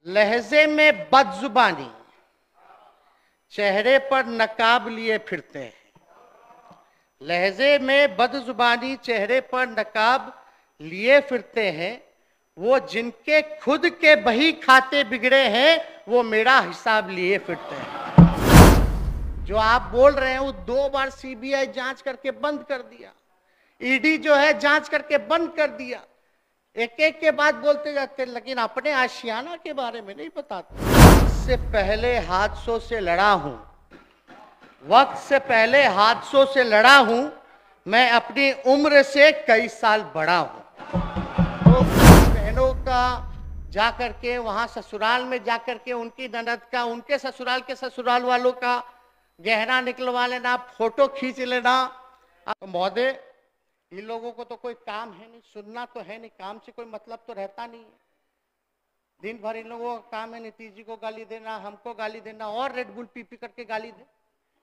लहजे में बदजुबानी, चेहरे पर नकाब लिए फिरते हैं। लहजे में बदजुबानी, चेहरे पर नकाब लिए फिरते हैं। वो जिनके खुद के बही खाते बिगड़े हैं, वो मेरा हिसाब लिए फिरते हैं। जो आप बोल रहे हैं, वो 2 बार सीबीआई जांच करके बंद कर दिया, ईडी जो है जांच करके बंद कर दिया। एक एक के बाद बोलते जाते, लेकिन अपने आशियाना के बारे में नहीं बताते। इससे पहले हादसों से लड़ा हूं, वक्त से पहले हादसों से लड़ा हूं। मैं अपनी उम्र से कई साल बड़ा हूं। तो बहनों का जाकर के वहां ससुराल में जाकर के उनकी ननद का, उनके ससुराल के ससुराल वालों का गहना निकलवा लेना, फोटो खींच लेना। महोदय, इन लोगों को तो कोई काम है नहीं, सुनना तो है नहीं, काम से कोई मतलब तो रहता नहीं है। दिन भर इन लोगों का काम है नीतीश जी को गाली देना, हमको गाली देना, और रेड बुल पी पी करके गाली दे,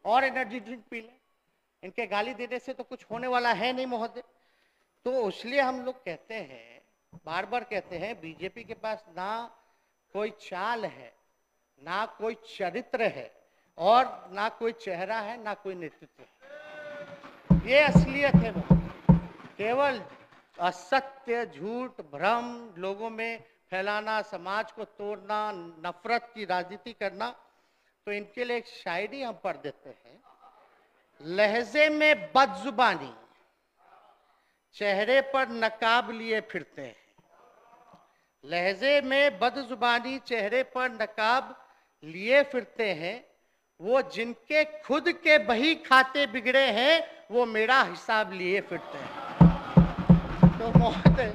और एनर्जी ड्रिंक पी ले। इनके गाली देने से तो कुछ होने वाला है नहीं महोदय। तो इसलिए हम लोग कहते हैं, बार बार कहते हैं, बीजेपी के पास ना कोई चाल है, ना कोई चरित्र है, और ना कोई चेहरा है, ना कोई नेतृत्व है। ये असलियत है महोदय। केवल असत्य, झूठ, भ्रम लोगों में फैलाना, समाज को तोड़ना, नफरत की राजनीति करना। तो इनके लिए एक शायरी हम पढ़ देते हैं। लहजे में बदजुबानी, चेहरे पर नकाब लिए फिरते हैं। लहजे में बदजुबानी, चेहरे पर नकाब लिए फिरते हैं। वो जिनके खुद के बही खाते बिगड़े हैं, वो मेरा हिसाब लिए फिरते हैं। तो महोदय,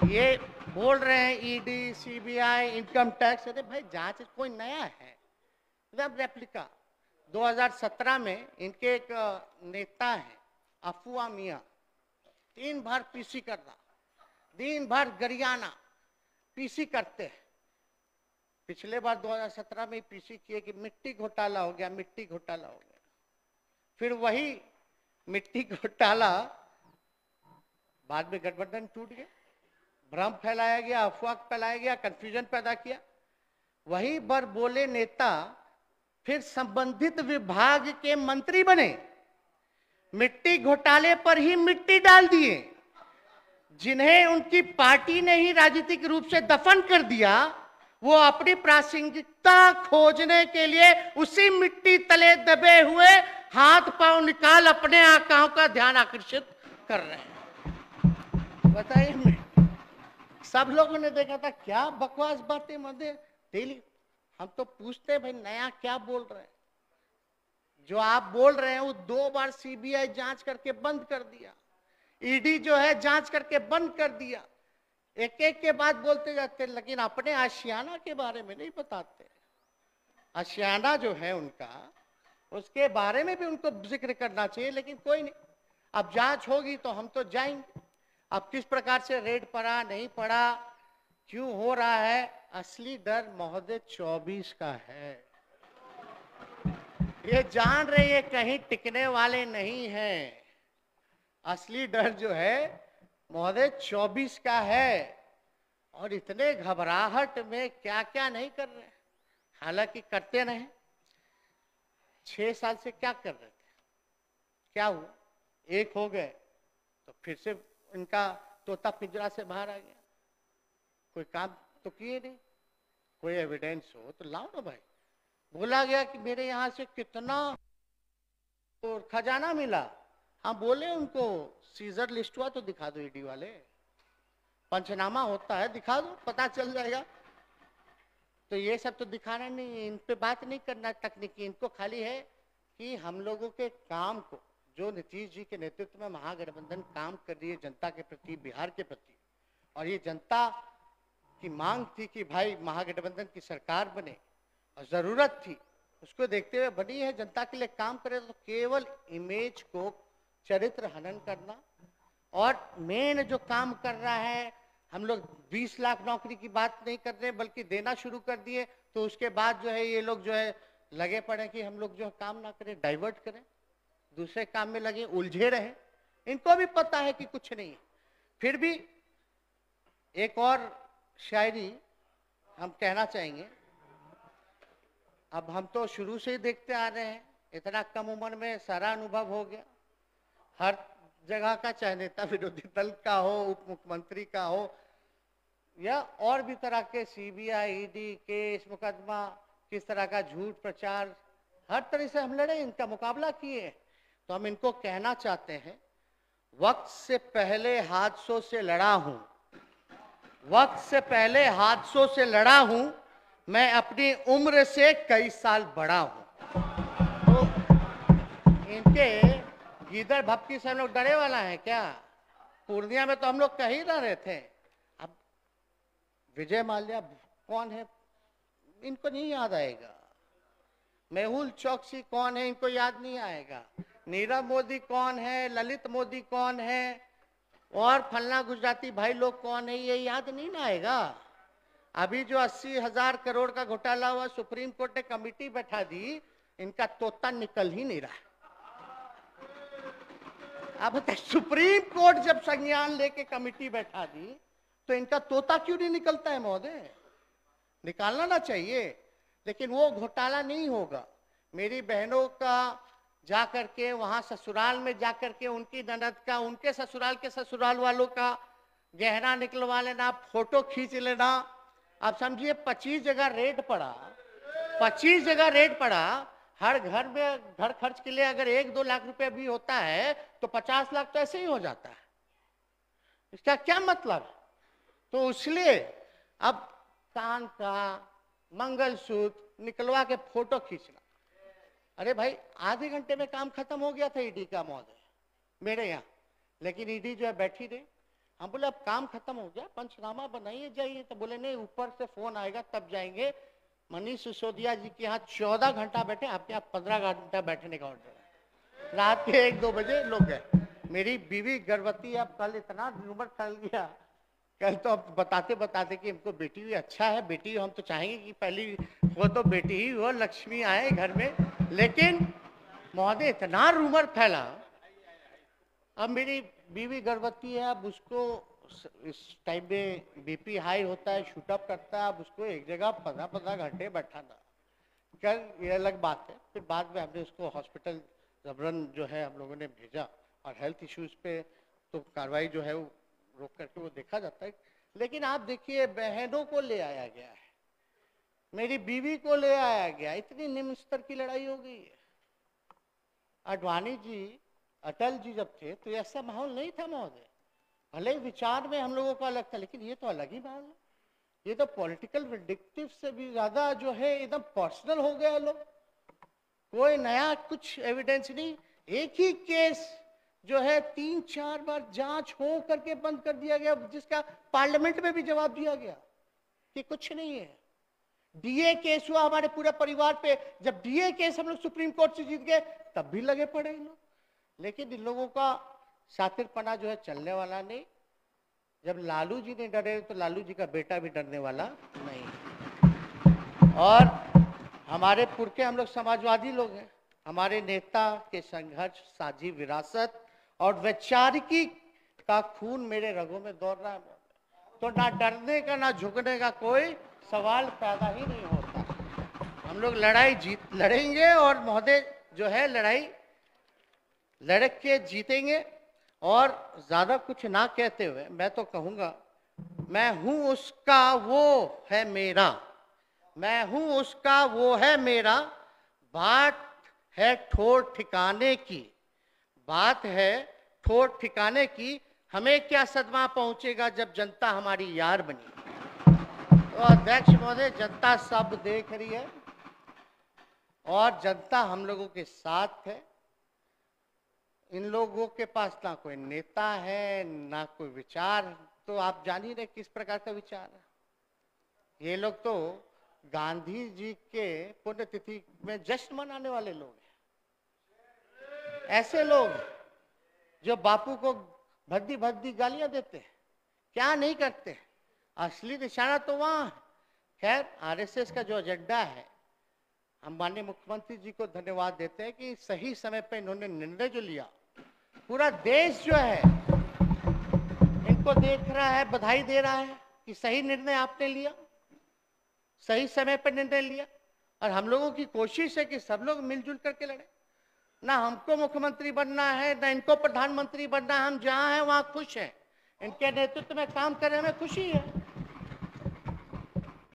ये बोल रहे हैं ईडी, सीबीआई, इनकम टैक्स। अरे भाई, जांच कोई नया है, सब रेप्लिका। 2017 में इनके एक नेता है अफवाह मियां, 3 बार पीसी कर रहा, दिन भर गरियाना पीसी करते हैं। पिछले बार 2017 में पीसी किए कि मिट्टी घोटाला हो गया, मिट्टी घोटाला हो गया। फिर वही मिट्टी घोटाला बाद में गठबंधन टूट गया, भ्रम फैलाया गया, अफवाह फैलाया गया, कंफ्यूजन पैदा किया। वही पर बोले नेता फिर संबंधित विभाग के मंत्री बने, मिट्टी घोटाले पर ही मिट्टी डाल दिए। जिन्हें उनकी पार्टी ने ही राजनीतिक रूप से दफन कर दिया, वो अपनी प्रासंगिकता खोजने के लिए उसी मिट्टी तले दबे हुए हाथ पांव निकाल अपने आकाओं का ध्यान आकर्षित कर रहे हैं। बताइए, सब लोगों ने देखा था, क्या बकवास बातें मध्य डेली। हम तो पूछते हैं भाई, नया क्या बोल रहे हैं। जो आप बोल रहे हैं, वो 2 बार सीबीआई जांच करके बंद कर दिया, ईडी जो है जांच करके बंद कर दिया। एक एक के बाद बोलते जाते, लेकिन अपने आशियाना के बारे में नहीं बताते। आशियाना जो है उनका, उसके बारे में भी उनको जिक्र करना चाहिए, लेकिन कोई नहीं। अब जांच होगी तो हम तो जाएंगे। अब किस प्रकार से रेड पड़ा, नहीं पड़ा, क्यों हो रहा है, असली डर महोदय 24 का है। ये जान रहे ये कहीं टिकने वाले नहीं हैं। असली डर जो है महोदय 24 का है। और इतने घबराहट में क्या क्या नहीं कर रहे, हालांकि करते रहे। 6 साल से क्या कर रहे थे, क्या हुआ, एक हो गए तो फिर से इनका तोता पिंजरा से बाहर आ गया। कोई काम तो किए नहीं, कोई एविडेंस हो तो लाओ ना भाई। बोला गया कि मेरे यहाँ से कितना तो खजाना मिला, हाँ बोले उनको सीजर लिस्ट हुआ तो दिखा दो, ईडी वाले पंचनामा होता है, दिखा दो, पता चल जाएगा। तो ये सब तो दिखाना नहीं है, इन पे बात नहीं करना तकनीकी। इनको खाली है कि हम लोगों के काम को, जो नीतीश जी के नेतृत्व में महागठबंधन काम कर रही है जनता के प्रति, बिहार के प्रति, और ये जनता की मांग थी कि भाई महागठबंधन की सरकार बने, और जरूरत थी, उसको देखते हुए बनी है, जनता के लिए काम करे। तो केवल इमेज को चरित्र हनन करना, और मेन जो काम कर रहा है, हम लोग 20 लाख नौकरी की बात नहीं कर रहे, बल्कि देना शुरू कर दिए। तो उसके बाद जो है ये लोग जो है लगे पड़े कि हम लोग जो काम ना करें, डाइवर्ट करें, दूसरे काम में लगे, उलझे रहे। इनको भी पता है कि कुछ नहीं है। फिर भी एक और शायरी हम कहना चाहेंगे, अब हम तो शुरू से ही देखते आ रहे हैं, इतना कम उम्र में सारा अनुभव हो गया। हर जगह का, चाहे नेता विरोधी दल का हो, उप मुख्यमंत्री का हो, या और भी तरह के सीबीआई, ईडी केस, मुकदमा, किस तरह का झूठ प्रचार, हर तरह से हम लड़े, इनका मुकाबला किए। तो हम इनको कहना चाहते हैं, वक्त से पहले हादसों से लड़ा हूं, वक्त से पहले हादसों से लड़ा हूं, मैं अपनी उम्र से कई साल बड़ा हूं। तो इनके गीदड़ भपकी से हम लोग डरे वाला है क्या? पूर्णिया में तो हम लोग कह ही रहे थे। अब विजय माल्या कौन है इनको नहीं याद आएगा, मेहुल चौकसी कौन है इनको याद नहीं आएगा, नीरव मोदी कौन है, ललित मोदी कौन है, और फलना गुजराती भाई लोग कौन है, ये याद नहीं ना आएगा। अभी जो 80,000 करोड़ का घोटाला हुआ, सुप्रीम कोर्ट ने कमेटी बैठा दी, इनका तोता निकल ही नहीं रहा। अब सुप्रीम कोर्ट जब संज्ञान लेके कमेटी बैठा दी, तो इनका तोता क्यों नहीं निकलता है महोदय? निकालना ना चाहिए, लेकिन वो घोटाला नहीं होगा। मेरी बहनों का जा करके वहां ससुराल में जा करके उनकी ननद का, उनके ससुराल के ससुराल वालों का गहना निकलवा लेना, फोटो खींच लेना। अब समझिए 25 जगह रेड पड़ा, 25 जगह रेड पड़ा। हर घर में घर खर्च के लिए अगर 1-2 लाख रुपए भी होता है तो 50 लाख तो ऐसे ही हो जाता है। इसका क्या मतलब? तो इसलिए अब कान का मंगलसूत्र निकलवा के फोटो खींचना, अरे भाई आधे घंटे में काम खत्म हो गया था ईडी का महोदय मेरे यहाँ, लेकिन ईडी जो है बैठी रही। हम बोले अब काम खत्म हो गया, पंचनामा बनाइए जाइए। तो बोले नहीं, ऊपर से फोन आएगा तब जाएंगे। मनीष सिसोदिया जी के यहाँ 14 घंटा बैठे, आपके यहाँ 15 घंटा बैठने का ऑर्डर है। रात के 1-2 बजे लोग गए। मेरी बीवी गर्भवती, अब कल इतना र्यूमर फैल गया, कल तो अब बताते बताते कि हमको बेटी हुई, अच्छा है बेटी, हम तो चाहेंगे कि पहली वो तो बेटी ही हो, लक्ष्मी आए घर में। लेकिन महोदय इतना रूमर फैला। अब मेरी बीवी गर्भवती है, अब उसको इस टाइम में बीपी हाई होता है, शूटअप करता है, अब उसको एक जगह 15-15 घंटे बैठाना, कल ये अलग बात है। फिर बाद में हमने उसको हॉस्पिटल जबरन जो है हम लोगों ने भेजा, और हेल्थ इश्यूज पे तो कार्रवाई जो है वो रोक करके वो देखा जाता है। लेकिन आप देखिए, बहनों को ले आया गया है, मेरी बीवी को ले आया गया, इतनी निम्न स्तर की लड़ाई हो गई है। आडवाणी जी, अटल जी जब थे तो ऐसा माहौल नहीं था महोदय। भले विचार में हम लोगों का अलग था, लेकिन ये तो अलग ही माहौल है। ये तो पॉलिटिकल विंडिक्टिव से भी ज्यादा जो है एकदम पर्सनल हो गया लोग। कोई नया कुछ एविडेंस नहीं, एक ही केस जो है 3-4 बार जांच हो करके बंद कर दिया गया, जिसका पार्लियामेंट में भी जवाब दिया गया कि कुछ नहीं है। डीए केस हुआ हमारे पूरे परिवार पे, जब डीए केस हम लोग सुप्रीम कोर्ट से जीत गए तब भी लगे पड़े इन लोग। लेकिन इन लोगों का शातिरपना जो है चलने वाला नहीं। जब लालू जी नहीं डरे तो लालू जी का बेटा भी डरने वाला नहीं। और हमारे पुरखे हम लोग समाजवादी लोग हैं, हमारे नेता के संघर्ष, साझी विरासत और वैचारिकी का खून मेरे रगों में दौड़ रहा है। तो ना डरने का ना झुकने का कोई सवाल पैदा ही नहीं होता। हम लोग लड़ाई लड़ेंगे, और महोदय जो है लड़ाई लड़ के जीतेंगे। और ज्यादा कुछ ना कहते हुए मैं तो कहूंगा, मैं हूं उसका वो है मेरा, मैं हूं उसका वो है मेरा। बात है ठोर ठिकाने की, बात है ठोर ठिकाने की। हमें क्या सदमा पहुंचेगा जब जनता हमारी यार बनी। तो अध्यक्ष महोदय, जनता सब देख रही है और जनता हम लोगों के साथ है। इन लोगों के पास ना कोई नेता है ना कोई विचार, तो आप जान ही रहे किस प्रकार का विचार है। ये लोग तो गांधी जी के पुण्यतिथि में जश्न मनाने वाले लोग हैं। ऐसे लोग जो बापू को भद्दी भद्दी गालियां देते हैं, क्या नहीं करते। असली निशाना तो वहां है। खैर, आरएसएस का जो एजेंडा है, हम माननीय मुख्यमंत्री जी को धन्यवाद देते हैं कि सही समय पे इन्होंने निर्णय जो लिया, पूरा देश जो है इनको देख रहा है, बधाई दे रहा है कि सही निर्णय आपने लिया। सही समय पर निर्णय लिया और हम लोगों की कोशिश है कि सब लोग मिलजुल करके लड़े। ना हमको मुख्यमंत्री बनना है, ना इनको प्रधानमंत्री बनना है, हम जहां हैं वहां खुश हैं। इनके नेतृत्व में काम करने में खुशी है।